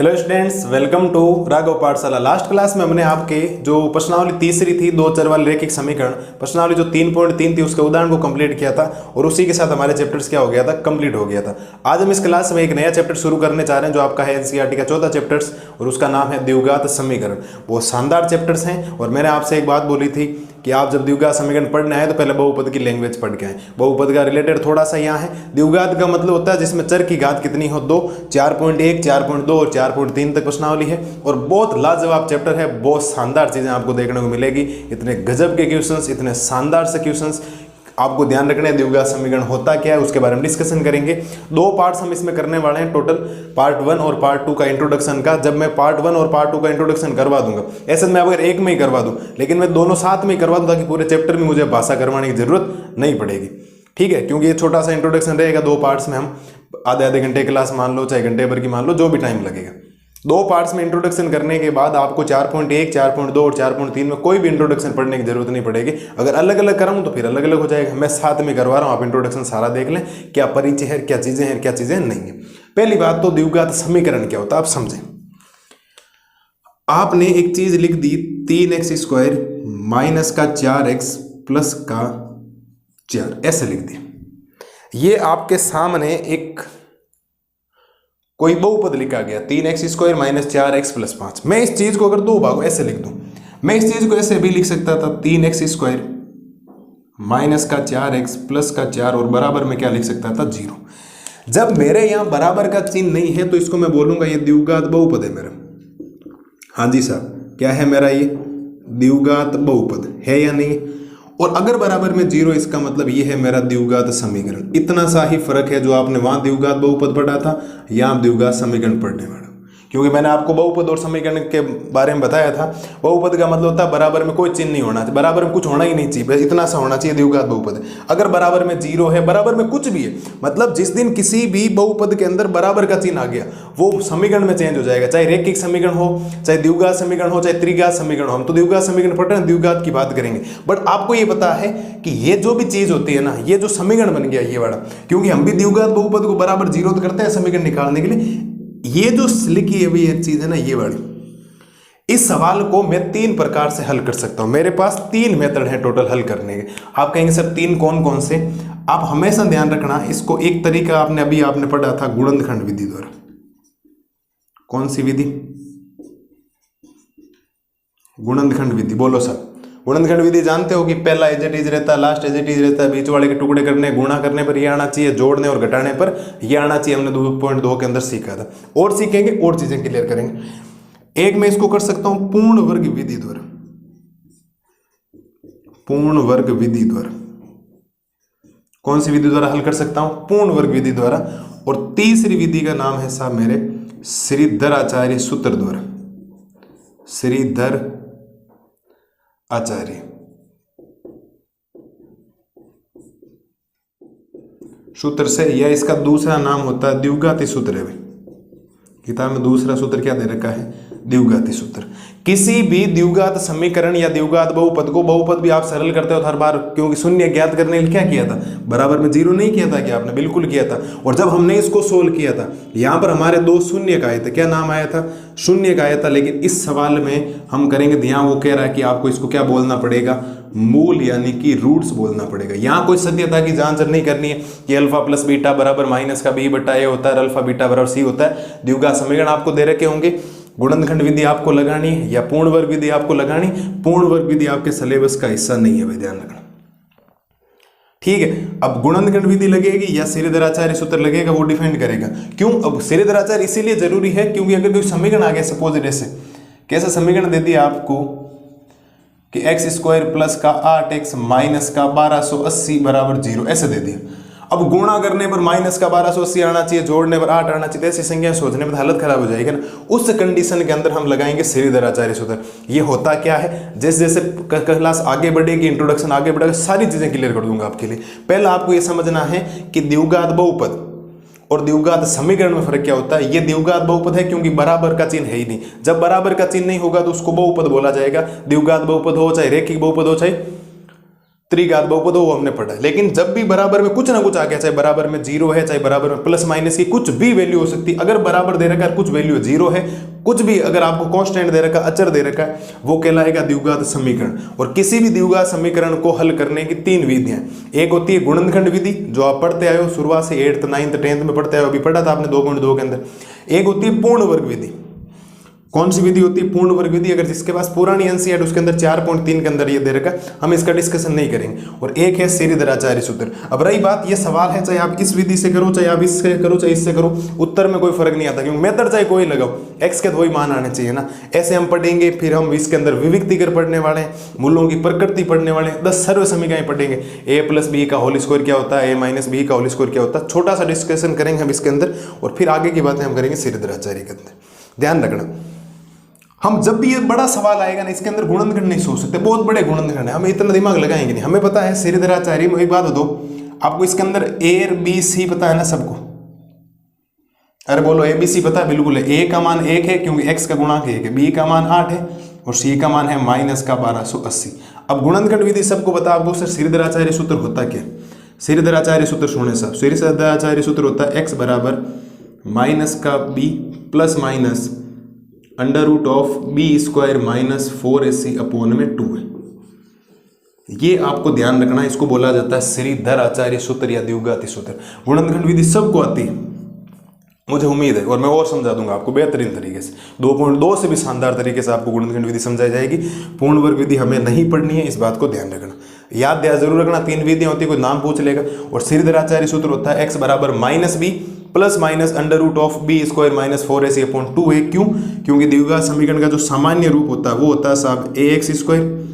Hello students, welcome to Raghav Pathshala. Last class में हमने आपके जो प्रश्नावली तीसरी थी दो चर वाले रैखिक समीकरण प्रश्नावली जो 3.3 थी उसके उदाहरण को कंप्लीट किया था और उसी के साथ हमारे चैप्टर्स क्या हो गया था, कंप्लीट हो गया था। आज हम इस क्लास में एक नया चैप्टर शुरू करने चाह रहे हैं जो आपका है एनसीईआरटी का चौथा चैप्टर्स और उसका नाम है द्विघात समीकरण। वो शानदार चैप्टर्स हैं और मैंने आपसे एक बात बोली थी कि आप जब द्विघात समीकरण पढ़ने आए तो पहले बहुपद की लैंग्वेज पढ़ के आए। बहुपद का रिलेटेड थोड़ा सा यहाँ है। द्विघात का मतलब होता है जिसमें चर की घात कितनी हो, 2, 4.1, 4.2 और 4.3 तक प्रश्नावली है और बहुत लाजवाब चैप्टर है। बहुत शानदार चीज़ें आपको देखने को मिलेगी। इतने गजब के क्वेश्चंस, इतने शानदार से क्वेश्चंस आपको ध्यान रखने हैं। द्विघात समीकरण होता क्या है उसके बारे में डिस्कशन करेंगे। दो पार्ट्स हम इसमें करने वाले हैं टोटल, पार्ट 1 और पार्ट 2 का इंट्रोडक्शन का। जब मैं पार्ट 1 और पार्ट 2 का इंट्रोडक्शन करवा दूंगा, ऐसे मैं अगर एक में ही करवा दूं लेकिन मैं दोनों साथ में ही करवा दूं ताकि पूरे चैप्टर में मुझे भाषा करवाने की जरूरत नहीं पड़ेगी, ठीक है। क्योंकि ये छोटा सा इंट्रोडक्शन रहेगा, दो पार्ट्स में हम आधे घंटे क्लास मान लो, चाहे घंटे भर की मान लो, जो भी टाइम लगेगा। दो पार्ट्स में इंट्रोडक्शन करने के बाद आपको 4.1, 4.2 और 4.3 में कोई भी इंट्रोडक्शन पढ़ने की जरूरत नहीं पड़ेगी। अगर अलग अलग कराऊं तो फिर अलग अलग हो जाएगा। मैं साथ में करवा रहा हूं, आप इंट्रोडक्शन सारा देख लें, क्या परिचय है, क्या चीजें हैं, क्या चीजें नहीं है। पहली बात तो द्विघात समीकरण क्या होता है आप समझें। आपने एक चीज लिख दी 3x² माइनस का 4x प्लस का 4, ऐसे लिख दिया। ये आपके सामने एक कोई बहुपद लिखा गया 3x² माइनस 4x प्लस 5। मैं इस चीज को अगर दो भागों ऐसे लिख दूं, मैं इस चीज को ऐसे भी लिख सकता था 3x² माइनस का 4x प्लस का 4 और बराबर में क्या लिख सकता था 0। जब मेरे यहां बराबर का चिन्ह नहीं है तो इसको मैं बोलूंगा ये द्विघात बहुपद है मेरा। हाँ जी साहब, क्या है मेरा ये द्विघात बहुपद है या नहीं। और अगर बराबर में 0 इसका मतलब ये है मेरा द्विघात समीकरण। इतना सा ही फर्क है जो आपने वहां द्विघात बहुपद पढ़ा था, यहां द्विघात समीकरण पढ़ने वाला। क्योंकि मैंने आपको बहुपद और समीकरण के बारे में बताया था। बहुपद का मतलब होता है बराबर में कोई चिन्ह नहीं होना चाहिए, बराबर में कुछ होना ही नहीं चाहिए, बस इतना सा होना चाहिए, द्विघात बहुपद है। अगर बराबर में 0 है, बराबर में कुछ भी है, मतलब जिस दिन किसी भी बहुपद के अंदर बराबर का चिन्ह आ गया वो समीकरण में चेंज हो जाएगा। चाहे रैखिक समीकरण हो, चाहे द्विघात समीकरण हो, चाहे त्रिघात समीकरण हो। हम तो द्विघात समीकरण पढ़ रहे हैं, द्विघात की बात करेंगे। बट आपको ये पता है कि ये जो भी चीज होती है ना, ये जो समीकरण बन गया ये वाला, क्योंकि हम भी द्विघात बहुपद को बराबर 0 करते हैं समीकरण निकालने के लिए। ये जो लिखी है भी एक चीज है ना ये वाली, इस सवाल को मैं 3 प्रकार से हल कर सकता हूं। मेरे पास 3 मेथड है टोटल हल करने के। आप कहेंगे सर 3 कौन कौन से। आप हमेशा ध्यान रखना, इसको एक तरीका आपने पढ़ा था गुणनखंड विधि द्वारा। कौन सी विधि? गुणनखंड विधि। बोलो सर। गुणनखंड विधि जानते हो कि पहला एज इट इज रहता है, लास्ट एज इट इज रहता है, बीच वाले के टुकड़े करने, गुणा करने पर ये आना चाहिए, जोड़ने और घटाने पर ये आना चाहिए। हमने 2.2 के अंदर सीखा था और सीखेंगे और चीजें क्लियर करेंगे। एक मैं इसको कर सकता हूं पूर्ण वर्ग विधि द्वारा। पूर्ण वर्ग विधि द्वारा कौन सी विधि द्वारा हल कर सकता हूं? पूर्ण वर्ग विधि द्वारा। और तीसरी विधि का नाम है साहब मेरे श्रीधर आचार्य सूत्र द्वारा। श्रीधर आचार्य सूत्र से, या इसका दूसरा नाम होता है द्विघाती सूत्र है। किताब में दूसरा सूत्र क्या दे रखा है? द्विघाती सूत्र। किसी भी द्विघात समीकरण या द्विघात बहुपद को, बहुपद भी आप सरल करते हो हर बार, क्योंकि शून्य ज्ञात करने के लिए क्या किया था? बराबर में 0 नहीं किया था कि आपने? बिल्कुल किया था। और जब हमने इसको सोल्व किया था यहां पर हमारे 2 शून्य का आए थे। क्या नाम आया था? शून्य का आया था। लेकिन इस सवाल में हम करेंगे ध्यान, वो कह रहा है कि आपको इसको क्या बोलना पड़ेगा? मूल यानी कि रूट्स बोलना पड़ेगा। यहां कोई सत्यता की जांच नहीं करनी है कि अल्फा प्लस बीटा बराबर माइनस का बी बटा ए होता है, अल्फा बीटा बराबर सी होता है। द्विघात समीकरण आपको दे रखे होंगे, गुणनखंड विधि आपको लगानी है या पूर्ण वर्ग विधि आपको लगानी। पूर्ण वर्ग विधि आपके सिलेबस का हिस्सा नहीं है भाई, ध्यान रखना, ठीक है। अब गुणनखंड विधि लगेगी या श्रीधराचार्य सूत्र लगेगा, वो डिफाइन करेगा। क्यों? अब श्रीधराचार्य इसीलिए जरूरी है क्योंकि अगर कोई समीकरण आ गया, सपोज ऐसे कैसा समीकरण दे दिया आपको कि x² प्लस का 8x माइनस का 1280 बराबर 0, ऐसे दे दिया। अब गुणा करने पर माइनस का 1280 आना चाहिए, जोड़ने पर 8 आना चाहिए, ऐसी संख्या सोचने पर हालत खराब हो जाएगी ना। उस कंडीशन के अंदर हम लगाएंगे श्रीधराचार्य सूत्र। ये होता क्या है, जैसे जैसे क्लास आगे बढ़ेगी, इंट्रोडक्शन आगे बढ़ेगा, सारी चीजें क्लियर कर दूंगा आपके लिए। पहला आपको ये समझना है कि द्विघात बहुपद और द्विघात समीकरण में फर्क क्या होता है। ये द्विघात बहुपद है क्योंकि बराबर का चिन्ह है ही नहीं। जब बराबर का चिन्ह नहीं होगा तो उसको बहुपद बोला जाएगा। द्विघात बहुपद हो, चाहे रैखिक बहुपद हो, चाहे त्रिघात बहुपद वो हमने पढ़ा है। लेकिन जब भी बराबर में कुछ ना कुछ आ गया, चाहे बराबर में जीरो है, चाहे बराबर में प्लस माइनस की कुछ भी वैल्यू हो सकती है, अगर बराबर दे रखा है कुछ वैल्यू जीरो है, कुछ भी अगर आपको कांस्टेंट दे रखा है, अचर दे रखा है, वो कहलाएगा द्विघात समीकरण। और किसी भी द्विघात समीकरण को हल करने की तीन विधियां, एक होती है गुणनखंड विधि जो आप पढ़ते आए हो शुरुआत से 8th 9th 10th में पढ़ते आए हो, अभी पढ़ा था आपने 2.2 के अंदर। एक होती है पूर्ण वर्ग विधि। कौन सी विधि होती है? पूर्ण वर्ग विधि। अगर जिसके पास पुरानी एनसीईआरटी उसके अंदर 4.3 के अंदर ये दे रखा, हम इसका डिस्कशन नहीं करेंगे। और एक है श्रीधराचार्य सूत्र। अब रही बात, ये सवाल है चाहे आप इस विधि से करो, चाहे आप इससे करो, चाहे इससे करो, उत्तर में कोई फर्क नहीं आता, क्योंकि मेथड चाहे कोई लगाओ, एक्स के तो वही मान आने चाहिए ना। ऐसे हम पढ़ेंगे, फिर हम इसके अंदर विविक्तिकर पढ़ने वाले हैं, मूलों की प्रकृति पढ़ने वाले हैं, 10 सर्व समीकरण पढ़ेंगे, a प्लस बी का होल स्क्वायर क्या होता है, a माइनस बी का होल स्क्वायर क्या होता है, छोटा सा डिस्कशन करेंगे हम इसके अंदर, और फिर आगे की बातें हम करेंगे श्रीधराचार्य के अंदर। ध्यान रखना, हम जब भी ये बड़ा सवाल आएगा ना, इसके अंदर गुणनखंड नहीं सोच सकते, बहुत बड़े गुणनखंड है, हम इतना दिमाग लगाएंगे नहीं। हमें पता है श्रीधराचार्य में, एक बात बता दो आपको, इसके अंदर ए बी सी पता है ना सबको? अरे बोलो, ए बी सी पता है? बिल्कुल है। ए का मान 1 है क्योंकि x का गुणांक 1 है, बी का मान 8 है और सी का मान है माइनस का 1280। अब गुणनखंड विधि सबको पता, आपको सर श्रीधराचार्य सूत्र होता क्या? श्रीधराचार्य सूत्र सुने साहब, श्रीधराचार्य सूत्र होता है x बराबर माइनस का b plus minus under root of B square minus 4ac upon में 2 है। ये आपको ध्यान रखना, इसको बोला जाता है श्रीधराचार्य सूत्र या द्विघाती सूत्र। गुणनखंड विधि सबको आती है, मुझे उम्मीद है, और मैं और समझा दूंगा आपको बेहतरीन तरीके से। 2.2 से भी शानदार तरीके से आपको गुणनखंड विधि समझाई जाएगी। पूर्ण वर्ग विधि हमें नहीं पढ़नी है, इस बात को ध्यान रखना, याद जरूर रखना। 3 विधियां होती है, कोई नाम पूछ लेगा। और श्रीधराचार्य सूत्र होता है x बराबर minus b plus minus under root of B square minus 4ac upon 2 है। क्यों? क्योंकि द्विघात समीकरण का जो सामान्य रूप होता है वो होता है साहब ax स्क्वायर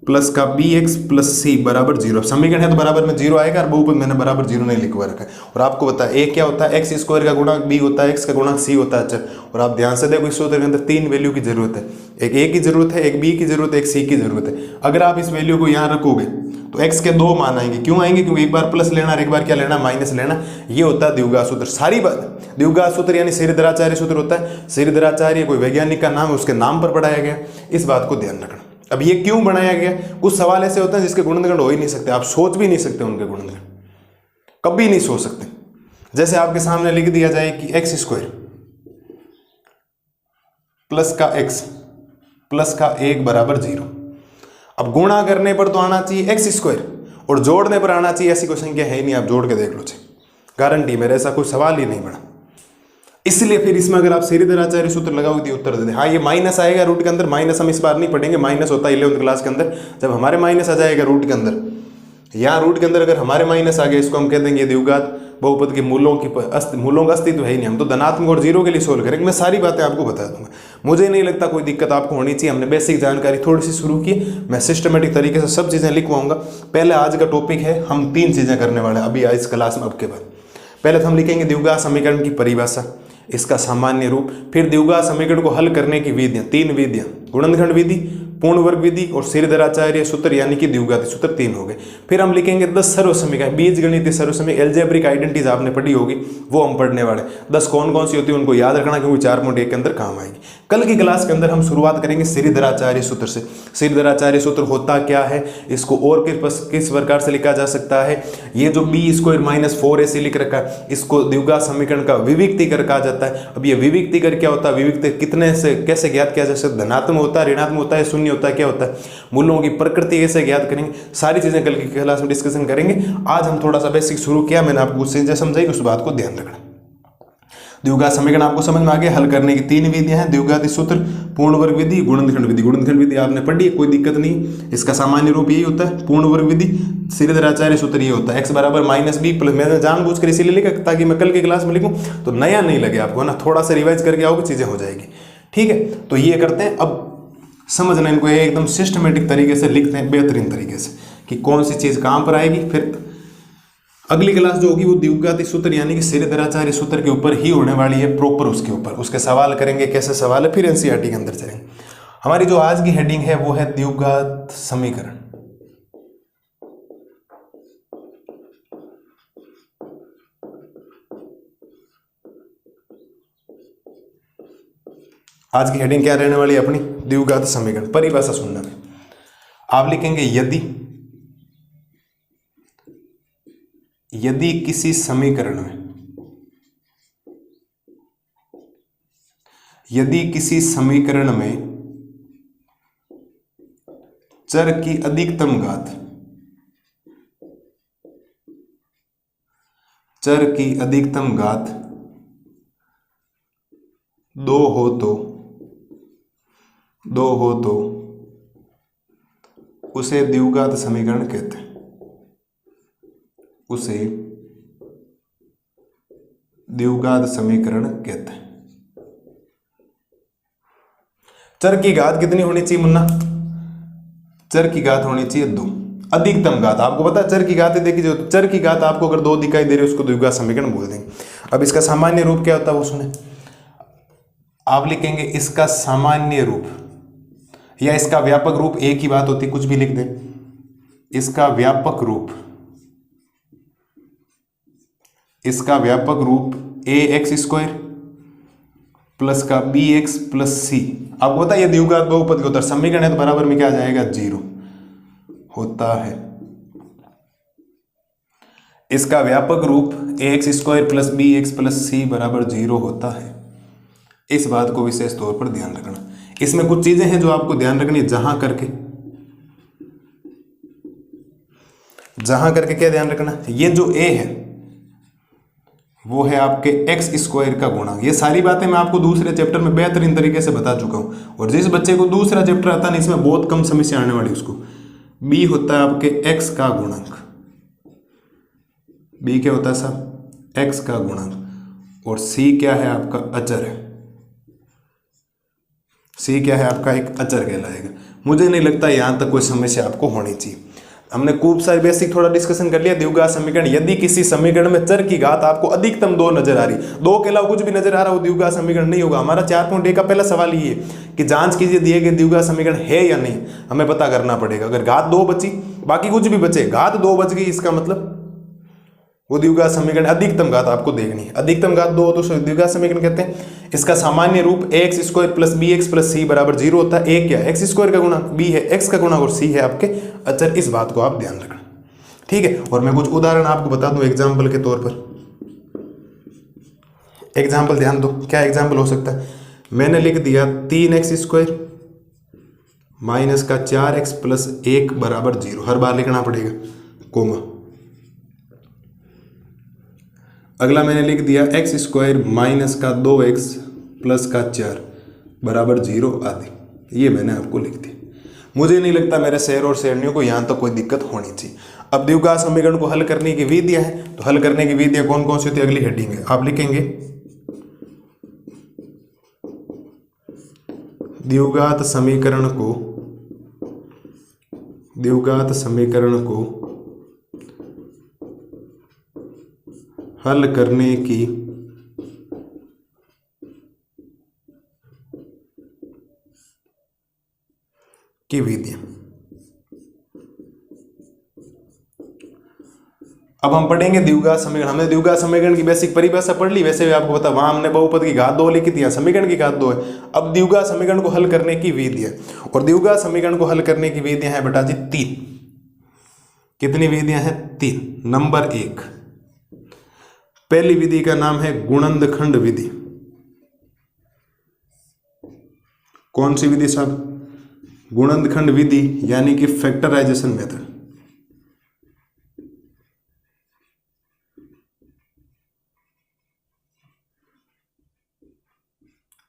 प्लस का bx प्लस c बराबर 0। समीकरण है तो बराबर में 0 आएगा, और बहुपद मैंने बराबर 0 नहीं लिखवा रखा है। और आपको पता है a क्या होता है? x स्क्वायर का गुणांक b होता है, x का गुणांक c होता है अचर। और आप ध्यान से देखो, इस सूत्र के अंदर 3 वैल्यू की जरूरत है, एक a की जरूरत है, एक b की जरूरत है, एक c की जरूरत है। अगर आप इस वैल्यू को यहाँ रखोगे तो x के 2 मान आएंगे। क्यों आएंगे? क्योंकि एक बार प्लस लेना और एक बार क्या लेना, माइनस लेना। ये होता है द्विघात सूत्र। सारी बात द्विघात सूत्र यानी श्रीधराचार्य सूत्र होता है। श्रीधराचार्य कोई वैज्ञानिक का नाम है, उसके नाम पर पढ़ाया गया, इस बात को ध्यान रखना। अब ये क्यों बनाया गया? कुछ सवाल ऐसे होते हैं जिसके गुणनखंड हो ही नहीं सकते, आप सोच भी नहीं सकते उनके गुणनखंड, कभी नहीं सोच सकते। जैसे आपके सामने लिख दिया जाए कि x स्क्वायर प्लस का x प्लस का 1 बराबर 0। अब गुणा करने पर तो आना चाहिए x स्क्वायर और जोड़ने पर आना चाहिए, ऐसी कोई संख्या है ही नहीं, आप जोड़ के देख लो, गारंटी मेरा, ऐसा कोई सवाल ही नहीं बना। इसलिए फिर इसमें अगर आप श्रीधराचार्य सूत्र लगाओगे तो उत्तर दे दे। हाँ, ये माइनस आएगा रूट के अंदर, माइनस हम इस बार नहीं पढ़ेंगे, माइनस होता है 11th क्लास के अंदर, जब हमारे माइनस आ जाएगा रूट के अंदर, यहाँ रूट के अंदर अगर हमारे माइनस आ गया, इसको हम कह देंगे द्विघात बहुपद के मूलों का अस्तित्व है ही नहीं, हम तो धनात्मक और जीरो के लिए सोल्व करेंगे। मैं सारी बातें आपको बता दूंगा, मुझे नहीं लगता कोई दिक्कत आपको होनी चाहिए। हमने बेसिक जानकारी थोड़ी सी शुरू की, मैं सिस्टमेटिक तरीके से सब चीज़ें लिखवाऊंगा। पहले आज का टॉपिक है, हम 3 चीज़ें करने वाले हैं अभी इस क्लास में। अब के बाद पहले तो हम लिखेंगे द्विघात समीकरण की परिभाषा, इसका सामान्य रूप, फिर द्विघात समीकरण को हल करने की विधियां, 3 विधियां, गुणनखंड विधि, पूर्ण वर्ग विधि और श्रीधराचार्य सूत्र यानी कि द्विघाती सूत्र 3 हो गए। फिर हम लिखेंगे 10 सर्व समीकरण, बीजगणितीय सर्व समीकरण, एल्जेब्रिक आइडेंटिटीज आपने पढ़ी होगी, वो हम पढ़ने वाले। 10 कौन कौन सी होती है उनको याद रखना, क्योंकि 4.1 के अंदर काम आएगी। कल की क्लास के अंदर हम शुरुआत करेंगे श्रीधराचार्य सूत्र से। श्रीधराचार्य सूत्र होता क्या है, इसको और किस प्रकार से लिखा जा सकता है। ये जो बी स्क्वायर माइनस 4ac लिख रखा है, इसको द्विघात समीकरण का विविक्तिकर कहा जाता है। अब ये विविक्तिकर क्या होता है, विविक्तिकर कितने से कैसे ज्ञात किया जा सकता है, धनात्मक होता है, ऋणात्मक होता है, शून्य होता है, क्या होता है, मूलों की प्रकृति कैसे ज्ञात करेंगे, सारी चीजें कल की क्लास में डिस्कशन करेंगे। आज हम थोड़ा सा बेसिक शुरू किया, मैंने आपको कुछ चीजें समझाई, उस बात को ध्यान रखना। द्विघात समीकरण आपको समझ में आ गया, हल करने की 3 विधियां हैं, द्विघाती सूत्र, पूर्ण वर्ग विधि, गुणनखंड विधि। गुणनखंड विधि आपने पढ़ी है, कोई दिक्कत नहीं, इसका सामान्य रूप यही होता है। पूर्ण वर्ग विधि, श्रीधराचार्य सूत्र ये होता है, x बराबर माइनस बी प्लस, मैंने जानबूझ कर इसीलिए लिखा ताकि मैं कल की क्लास में लिखूं तो नया नहीं लगे आपको ना, थोड़ा सा रिवाइज करके आओगे चीजें हो जाएगी। ठीक है, तो ये करते हैं। अब समझना इनको, एकदम सिस्टमेटिक तरीके से लिखते हैं, बेहतरीन तरीके से कि कौन सी चीज कहां पर आएगी। फिर अगली क्लास जो होगी वो द्विघाती सूत्र यानी कि श्रीधराचार्य सूत्र के ऊपर ही होने वाली है, प्रॉपर उसके ऊपर उसके सवाल करेंगे, कैसे सवाल है, फिर एनसीईआरटी के अंदर चलेंगे। हमारी जो आज की हेडिंग है वो है द्विघात समीकरण। आज की हेडिंग क्या रहने वाली है अपनी, द्विघात समीकरण। परिभाषा सुनना है, आप लिखेंगे यदि यदि किसी समीकरण में चर की अधिकतम घात 2 हो तो उसे द्विघात समीकरण कहते हैं। चर की घात कितनी होनी चाहिए मुन्ना? चर की घात होनी चाहिए 2। अधिकतम घात आपको पता है, चर की घात देखी जो चर की घात आपको अगर 2 दिखाई दे रही है उसको द्विघात समीकरण बोल देंगे। अब इसका सामान्य रूप क्या होता है वो सुने। आप लिखेंगे इसका सामान्य रूप या इसका व्यापक रूप, एक ही बात होती, कुछ भी लिख दे। इसका व्यापक रूप ax² प्लस का bx प्लस c। आपको पता है ये द्विघात बहुपद के उत्तर समीकरण है तो बराबर में क्या आ जाएगा? 0 होता है। इसका व्यापक रूप ax² plus bx plus c बराबर 0 होता है। इस बात को विशेष तौर पर ध्यान रखना। इसमें कुछ चीजें हैं जो आपको ध्यान रखनी है। जहां करके क्या ध्यान रखना, ये जो a है वो है आपके x² का गुणा। ये सारी बातें मैं आपको दूसरे चैप्टर में बेहतरीन तरीके से बता चुका हूं। और जिस बच्चे को दूसरा चैप्टर आता नहीं, इसमें बहुत कम समस्या आने वाली, उसको b होता है आपके x का गुणक। b क्या होता है साहब? x का गुणक। और c क्या है आपका? अचर है। c क्या है आपका? एक अचर कहलाएगा। मुझे नहीं लगता यहां तक कोई समस्या आपको होनी चाहिए। हमने खूब सारे बेसिक थोड़ा डिस्कशन कर लिया। द्विघात समीकरण, यदि किसी समीकरण में चर की घात आपको अधिकतम 2 नजर आ रही, 2 के अलावा कुछ भी नजर आ रहा, वो द्विघात समीकरण नहीं होगा। हमारा 4.1 का पहला सवाल ये है कि जांच कीजिए दिए गए द्विघात समीकरण है या नहीं, हमें पता करना पड़ेगा। अगर घात 2 बची, बाकी कुछ भी बचे, घात 2 बच गई, इसका मतलब वो द्विघात समीकरण। अधिकतम घात आपको देखनी है, अधिकतम घात 2 हो तो उसे द्विघात समीकरण कहते हैं। इसका सामान्य रूप ax² plus bx plus c बराबर 0 होता है। a क्या है? x² का गुणा, b है x का गुणा और c है आपके अचर। इस बात को आप ध्यान रखना, ठीक है। और मैं कुछ उदाहरण आपको बता दूं एग्जाम्पल के तौर पर। एग्जाम्पल ध्यान दो, क्या एग्जाम्पल हो सकता है? मैंने लिख दिया 3x² माइनस का 4x प्लस 1 बराबर 0। हर बार लिखना पड़ेगा कोमा। अगला मैंने लिख दिया x² माइनस का 2x प्लस का 4 बराबर 0 आदि। ये मैंने आपको लिख दिया। मुझे नहीं लगता मेरे शेर और शेरनियों को यहाँ तक कोई दिक्कत होनी चाहिए। अब द्विघात समीकरण को हल करने की विधियां हैं, तो हल करने की विधियां कौन कौन सी होती है? अगली हेडिंग है, आप लिखेंगे द्विघात समीकरण को हल करने की विधियां। अब हम पढ़ेंगे द्विघात समीकरण। हमने द्विघात समीकरण की बेसिक परिभाषा पढ़ ली, वैसे भी आपको पता, वहां हमने बहुपद की घात 2 लिखी थी, समीकरण की घात 2 है। अब द्विघात समीकरण को हल करने की विधियां, और द्विघात समीकरण को हल करने की विधियां हैं बेटा जी 3। कितनी विधियां हैं? 3। नंबर 1, पहली विधि का नाम है गुणनखंड विधि। कौन सी विधि साहब? गुणनखंड विधि, यानी कि फैक्टराइजेशन मेथड।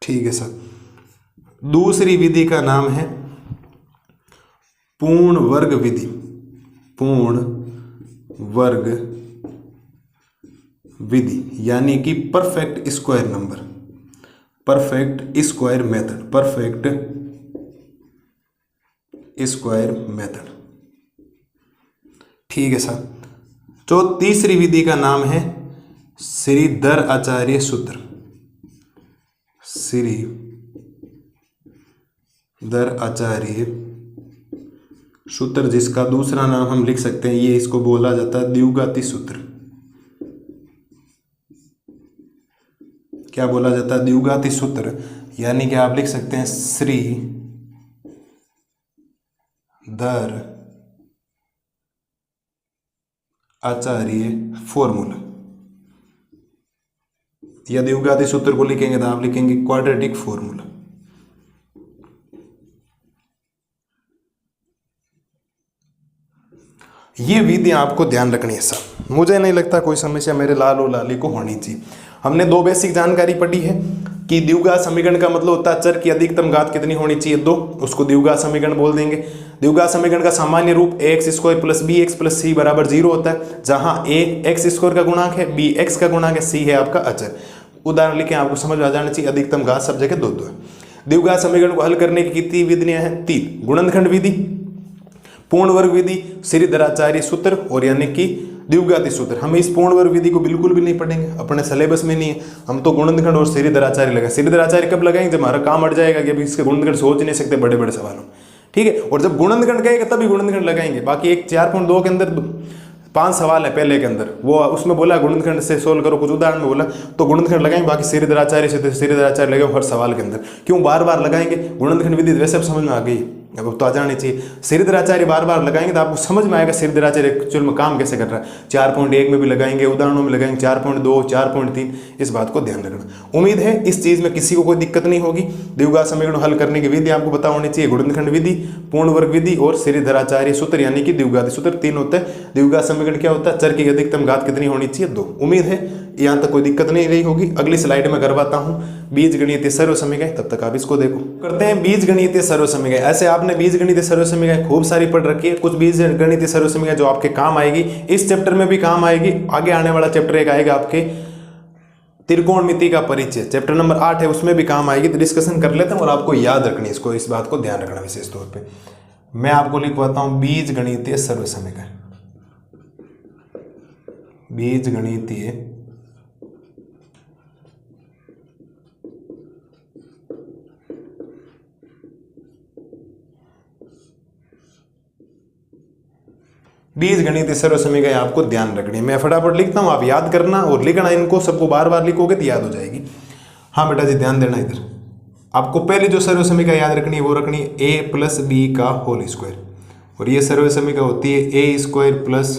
ठीक है सर। दूसरी विधि का नाम है पूर्ण वर्ग विधि। पूर्ण वर्ग विधि, यानी कि perfect square number, perfect square method, perfect square method. ठीक है सर। तो तीसरी विधि का नाम है श्रीधर आचार्य सूत्र। श्रीधर आचार्य सूत्र, जिसका दूसरा नाम हम लिख सकते हैं, ये इसको बोला जाता है द्विघाती सूत्र। क्या बोला जाता है? द्विघाती सूत्र, यानी कि आप लिख सकते हैं श्रीधर आचार्य फॉर्मूला, या द्विघाती सूत्र को लिखेंगे तो आप लिखेंगे क्वाड्रेटिक फॉर्मूला। ये विधि आपको ध्यान रखनी है सब। मुझे नहीं लगता कोई समस्या मेरे लाल और लाली को होनी चाहिए। हमने दो बेसिक जानकारी पढ़ी है कि द्विघात समीकरण का मतलब होता है चर की अधिकतम घात कितनी होनी चाहिए, 2, उसको द्विघात समीकरण बोल देंगे। द्विघात समीकरण का सामान्य रूप ax² plus bx plus c बराबर 0 होता है, जहां a x² का गुणांक है, b x का गुणांक है, c है आपका अचर। उदाहरण लिखें, आपको समझ आ जाना चाहिए। अधिकतम घात सब जगह 2 है। द्विघात समीकरण को हल करने की कितनी विधियां हैं? 3। गुणनखंड विधि, पूर्ण वर्ग विधि, श्रीधराचार्य सूत्र और यानी कि द्विघाती सूत्र। हम इस पूर्ण वर्ग विधि को बिल्कुल भी नहीं पढ़ेंगे, अपने सिलेबस में नहीं है। हम तो गुणनखंड और श्रीधराचार्य लगाएंगे। श्रीधराचार्य कब लगाएंगे? जब हमारा काम अट जाएगा कि अभी इसके गुणनखंड सोच नहीं सकते बड़े बड़े सवालों, ठीक है। और जब गुणनखंड कहेगा तभी गुणनखंड लगाएंगे। बाकी एक 4.2 के अंदर 5 सवाल है पहले के अंदर, वो उसमें बोला गुणनखंड से सोल्व करो, कुछ उदाहरण में बोला तो गुणनखंड लगाएंगे। बाकी श्रीधराचार्य से श्रीधराचार्य लगाओ हर सवाल के अंदर। क्यों बार बार लगाएंगे? गुणनखंड विधि वैसे अब समझ में आ गई, अब तो आ जानी चाहिए। श्रीधराचार्य बार बार लगाएंगे तो आपको समझ में आएगा श्रीधराचार्य एक्चुअल में काम कैसे कर रहा है। 4.1 में भी लगाएंगे, उदाहरणों में लगाएंगे, 4.2, 4.3, इस बात को ध्यान रखना। उम्मीद है इस चीज में किसी को कोई दिक्कत नहीं होगी। द्विघात समीकरण हल करने की विधि आपको पता होनी चाहिए। गुणनखंड विधि, पूर्ण वर्ग विधि और श्रीधराचार्य सूत्र यानी कि द्विघाती सूत्र 3 होता है। द्विघात समीकरण क्या होता है? चर की अधिकतम घात कितनी होनी चाहिए? 2। उम्मीद है यहाँ तक कोई दिक्कत नहीं रही होगी। अगली स्लाइड में करवाता हूँ बीजगणितीय सर्व समीकरण, तब तक आप इसको देखो। करते हैं बीजगणितीय सर्व समीकरण। ऐसे आपने बीजगणितीय सर्व समीकरण खूब सारी पढ़ रखी है। कुछ बीजगणितीय सर्व समीकरण जो आपके काम आएगी, इस चैप्टर में भी काम आएगी। आगे आने वाला चैप्टर एक आएगा आपके त्रिकोणमिति का परिचय, चैप्टर नंबर 8 है, उसमें भी काम आएगी। तो डिस्कशन कर लेते हैं और आपको याद रखनी इसको, इस बात को ध्यान रखना विशेष तौर पर। मैं आपको लिखवाता हूँ बीजगणितीय सर्व समीकरण। बीजगणितीय बीजगणितीय सर्व समीकरण आपको ध्यान रखनी है। मैं फटाफट लिखता हूं, आप याद करना और लिखना। इनको सबको बार बार लिखोगे तो याद हो जाएगी। हाँ बेटा जी ध्यान देना इधर। आपको पहले जो सर्व समीकरण याद रखनी है वो रखनी है a प्लस बी का होल स्क्वायर, और ये सर्व समीकरण होती है a² plus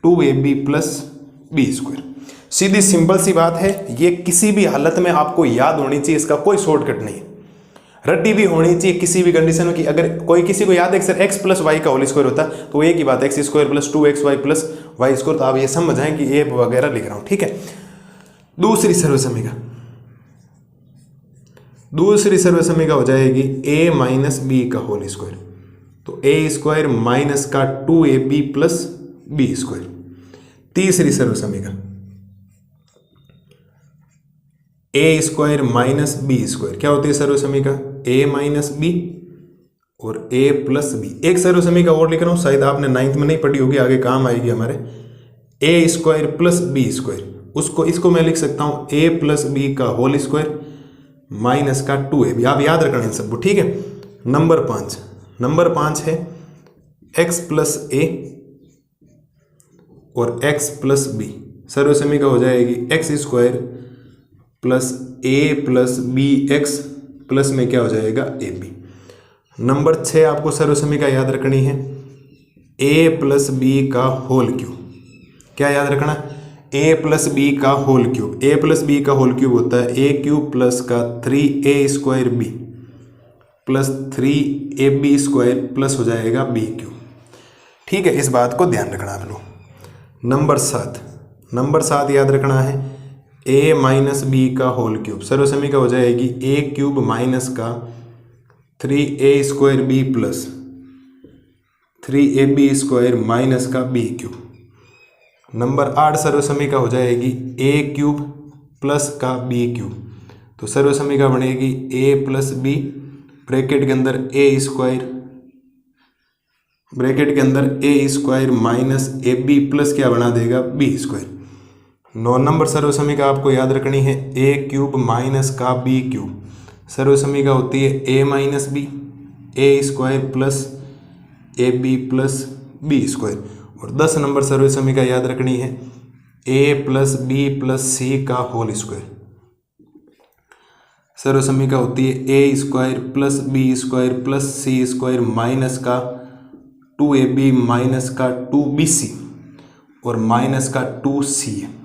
2ab plus b²। सीधी सिंपल सी बात है, ये किसी भी हालत में आपको याद होनी चाहिए, इसका कोई शॉर्टकट नहीं है। रट्टी भी होनी चाहिए किसी भी कंडीशन में कि अगर कोई किसी को याद है कि सर x प्लस वाई का होल स्क्वायर होता है तो एक ही बात है x² plus 2xy plus y²। तो आप ये समझ आए कि ये वगैरह लिख रहा हूं, ठीक है। दूसरी सर्व समीकरण हो जाएगी a माइनस बी का होल स्क्वायर, तो a² माइनस का 2ab प्लस b²। तीसरी सर्व समीकरण a² माइनस b²। क्या होती है सर्व समीकरण? a माइनस बी और a प्लस बी। एक सर्व समीकरण और लिख रहा हूं, शायद आपने 9th में नहीं पढ़ी होगी, आगे काम आएगी हमारे। a² प्लस b², उसको इसको मैं लिख सकता हूं a प्लस बी का होल स्क्वायर माइनस का 2ab। आप याद रखना इन सबको, ठीक है। नंबर 5 है x प्लस a और x प्लस बी। सर्व समीकरण हो जाएगी x² plus a plus b x plus में क्या हो जाएगा ab। नंबर 6 आपको सर्व समीकरण याद रखनी है a प्लस बी का होल क्यूब। क्या याद रखना? a प्लस बी का whole cube. a plus b का होल क्यूब होता है a³ प्लस का 3a² b plus 3ab² plus हो जाएगा b³। ठीक है, इस बात को ध्यान रखना आप लोग। नंबर 7 याद रखना है a माइनस बी का होल क्यूब। सर्व समीकरण हो जाएगी a³ माइनस का 3a² b plus 3ab² minus का b³। नंबर 8 सर्व समीकरण हो जाएगी a³ प्लस का b³। तो सर्व समीकरण बनेगी a प्लस बी ब्रैकेट के अंदर a² माइनस ab प्लस क्या बना देगा b²। 9 नंबर सर्व समीकरण आपको याद रखनी है a³ माइनस का b³। सर्व समीकरण होती है a minus b a² plus ab plus b²। और 10 नंबर सर्व समीकरण याद रखनी है a प्लस बी प्लस सी का होल स्क्वायर। सर्व समीकरण होती है a² plus b² plus c² minus का 2ab माइनस का 2bc। और माइनस का 2c है।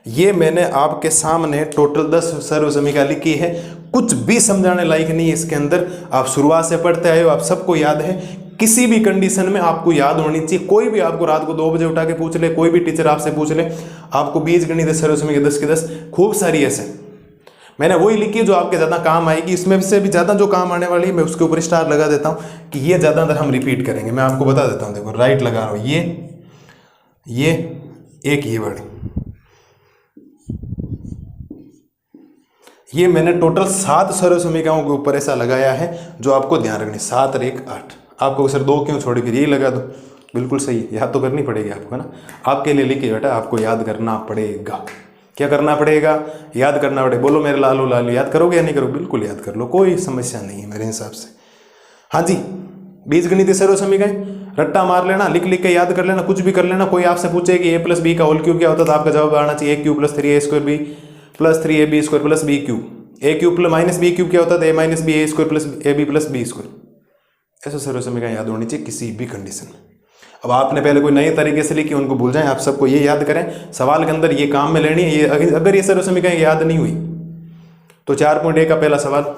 ये मैंने आपके सामने टोटल 10 सर्व समीकरण लिखी है, कुछ भी समझाने लायक नहीं है इसके अंदर। आप शुरुआत से पढ़ते आए हो, आप सबको याद है। किसी भी कंडीशन में आपको याद होनी चाहिए। कोई भी आपको रात को 2 बजे उठा के पूछ ले, कोई भी टीचर आपसे पूछ ले, आपको बीजगणित सर्व समीकरण 10 के 10 खूब सारी ऐसे मैंने वही लिखी है जो आपके ज़्यादा काम आएगी। इसमें से भी ज़्यादा जो काम आने वाली है मैं उसके ऊपर स्टार लगा देता हूँ कि ये ज़्यादातर हम रिपीट करेंगे। मैं आपको बता देता हूँ, देखो राइट लगा रहा हूँ, ये एक ये वर्ड, ये मैंने टोटल 7 सर्व समीकरणों के ऊपर ऐसा लगाया है जो आपको ध्यान रखनी। 7 और 1 8। आपको सर 2 क्यों छोड़ी, फिर यही लगा दो। बिल्कुल सही, याद तो करनी पड़ेगी आपको, है ना। आपके लिए लिखिए बेटा, आपको याद करना पड़ेगा। क्या करना पड़ेगा? याद करना पड़ेगा। बोलो मेरे लालू लालू, याद करोगे या नहीं करोगे? बिल्कुल याद कर लो, कोई समस्या नहीं है मेरे हिसाब से। हाँ जी, बीजगणितीय सर्व समीकरण रट्टा मार लेना, लिख लिख के याद कर लेना, कुछ भी कर लेना। कोई आपसे पूछे कि a प्लस बी का होल क्यूब क्या होता है, तो आपका जवाब आना चाहिए a cube plus 3a square b plus 3ab square plus b cube. a cube plus minus b cube क्या होता है, a minus b a square plus ab plus b square. ऐसा सर्व समीकरण याद होनी चाहिए किसी भी कंडीशन में। अब आपने पहले कोई नए तरीके से लिखी, उनको भूल जाएं, आप सबको ये याद करें। सवाल के अंदर ये काम में लेनी है। ये अगर ये सर्व समीकरण याद नहीं हुई तो 4.1 का पहला सवाल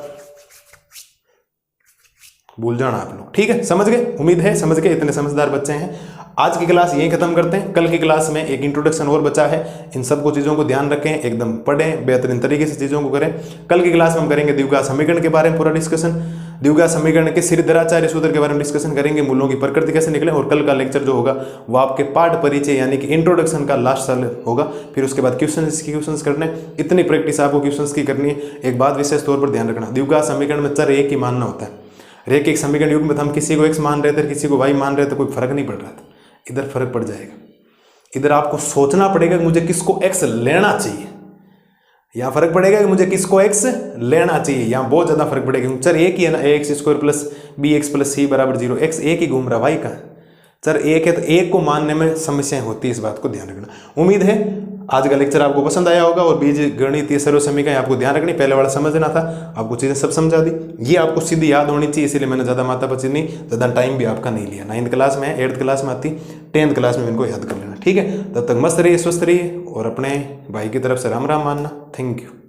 भूल जाना आप लोग। ठीक है, समझ गए? उम्मीद है समझ गए, इतने समझदार बच्चे हैं। आज की क्लास यहीं खत्म करते हैं। कल की क्लास में एक इंट्रोडक्शन और बचा है। इन सबको चीज़ों को ध्यान रखें, एकदम पढ़ें, बेहतरीन तरीके से चीज़ों को करें। कल की क्लास में हम करेंगे द्विघात समीकरण के बारे में पूरा डिस्कशन, द्विघात समीकरण के सिरदराचार्य सूत्र के बारे में डिस्कशन करेंगे, मूलों की प्रकृति कैसे निकले। और कल का लेक्चर जो होगा वो आपके पाठ परिचय यानी कि इंट्रोडक्शन का लास्ट साल होगा। फिर उसके बाद क्वेश्चंस करने, इतनी प्रैक्टिस आपको क्वेश्चंस की करनी है। एक बात विशेष तौर पर ध्यान रखना, द्विघात समीकरण में चर एक ही मानना होता है। रेखिक समीकरण युग में हम किसी को x मान रहे थे, किसी को y मान रहे थे, कोई फर्क नहीं पड़ रहा था। इधर फर्क पड़ जाएगा। इधर आपको सोचना पड़ेगा कि मुझे किसको x लेना चाहिए, यहाँ फर्क पड़ेगा कि मुझे किसको x लेना चाहिए। यहाँ बहुत ज्यादा फर्क पड़ेगा। चर एक ही है ना, ax square plus bx plus c बराबर 0। x एक ही घूम रहा, y का चर एक है, तो एक को मानने में समस्याएं होती है, इस बात को ध्यान रखना। उम्मीद है आज का लेक्चर आपको पसंद आया होगा। और बीज गणितीय सर्व समीकरण आपको ध्यान रखनी, पहले वाला समझना था, आपको चीज़ें सब समझा दी। ये आपको सीधी याद होनी चाहिए, इसीलिए मैंने ज़्यादा माथापच्ची नहीं, ज़्यादा टाइम भी आपका नहीं लिया। 9th क्लास में है, 8th क्लास में आती, 10th क्लास में इनको याद कर लेना। ठीक है, तब तक मस्त रहिए, स्वस्थ रहिए और अपने भाई की तरफ से राम राम मानना। Thank you.